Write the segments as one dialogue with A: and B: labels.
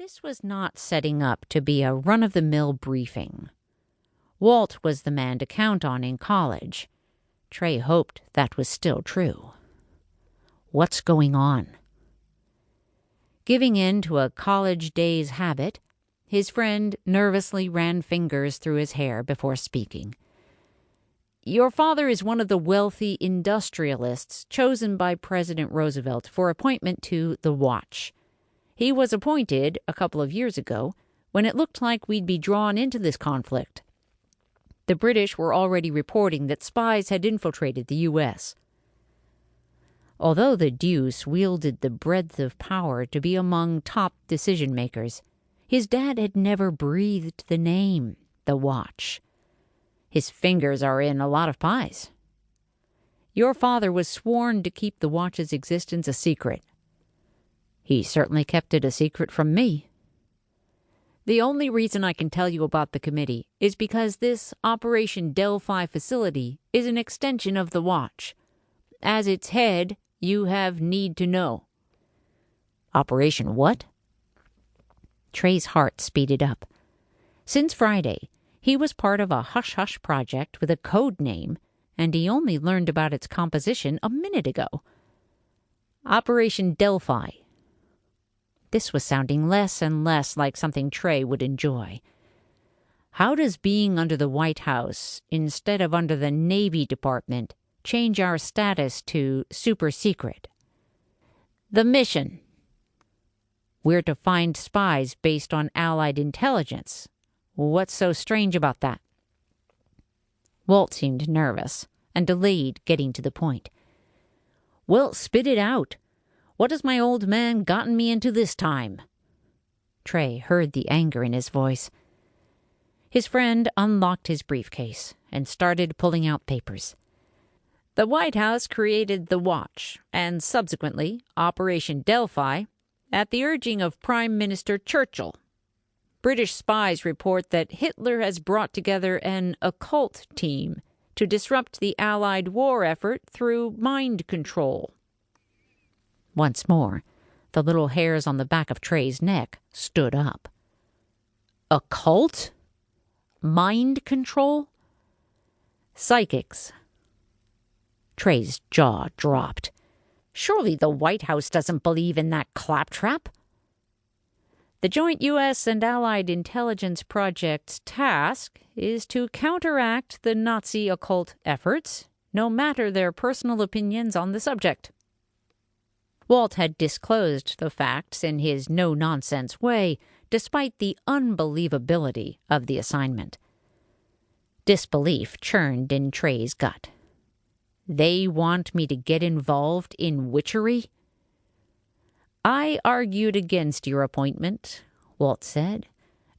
A: This was not setting up to be a run-of-the-mill briefing. Walt was the man to count on in college. Trey hoped that was still true. What's going on? Giving in to a college day's habit, his friend nervously ran fingers through his hair before speaking. Your father is one of the wealthy industrialists chosen by President Roosevelt for appointment to the Watch. He was appointed a couple of years ago when it looked like we'd be drawn into this conflict. The British were already reporting that spies had infiltrated the U.S. Although the Deuce wielded the breadth of power to be among top decision-makers, his dad had never breathed the name, the Watch. His fingers are in a lot of pies. Your father was sworn to keep the Watch's existence a secret. He certainly kept it a secret from me. The only reason I can tell you about the committee is because this Operation Delphi facility is an extension of the Watch. As its head, you have need to know. Operation what? Trey's heart speeded up. Since Friday, he was part of a hush-hush project with a code name, and he only learned about its composition a minute ago. Operation Delphi. This was sounding less and less like something Trey would enjoy. How does being under the White House instead of under the Navy Department change our status to super secret? The mission. We're to find spies based on Allied intelligence. What's so strange about that? Walt seemed nervous and delayed getting to the point. Well, spit it out. What has my old man gotten me into this time? Trey heard the anger in his voice. His friend unlocked his briefcase and started pulling out papers. The White House created the Watch, and subsequently Operation Delphi, at the urging of Prime Minister Churchill. British spies report that Hitler has brought together an occult team to disrupt the Allied war effort through mind control. Once more, the little hairs on the back of Trey's neck stood up. Occult? Mind control? Psychics. Trey's jaw dropped. Surely the White House doesn't believe in that claptrap. The Joint U.S. and Allied Intelligence Project's task is to counteract the Nazi occult efforts, no matter their personal opinions on the subject. Walt had disclosed the facts in his no-nonsense way, despite the unbelievability of the assignment. Disbelief churned in Trey's gut. They want me to get involved in witchery? I argued against your appointment, Walt said.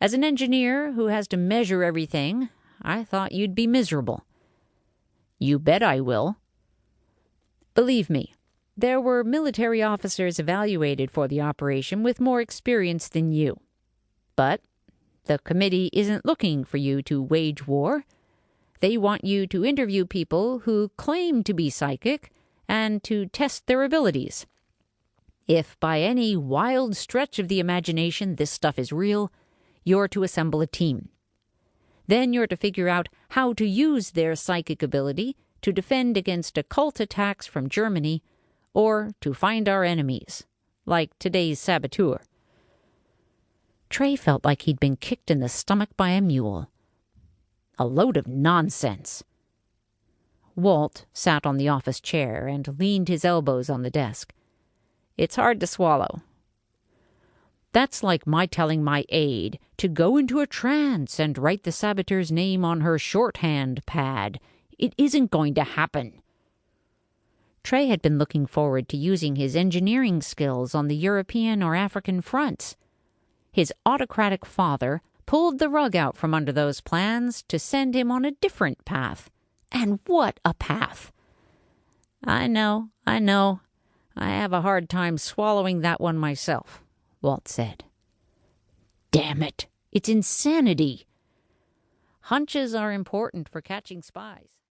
A: As an engineer who has to measure everything, I thought you'd be miserable. You bet I will. Believe me, there were military officers evaluated for the operation with more experience than you. But the committee isn't looking for you to wage war. They want you to interview people who claim to be psychic and to test their abilities. If by any wild stretch of the imagination this stuff is real, you're to assemble a team. Then you're to figure out how to use their psychic ability to defend against occult attacks from Germany or to find our enemies, like today's saboteur. Trey felt like he'd been kicked in the stomach by a mule. A load of nonsense. Walt sat on the office chair and leaned his elbows on the desk. It's hard to swallow. That's like my telling my aide to go into a trance and write the saboteur's name on her shorthand pad. It isn't going to happen. Trey had been looking forward to using his engineering skills on the European or African fronts. His autocratic father pulled the rug out from under those plans to send him on a different path. And what a path! I know. I have a hard time swallowing that one myself, Walt said. Damn it! It's insanity! Hunches are important for catching spies.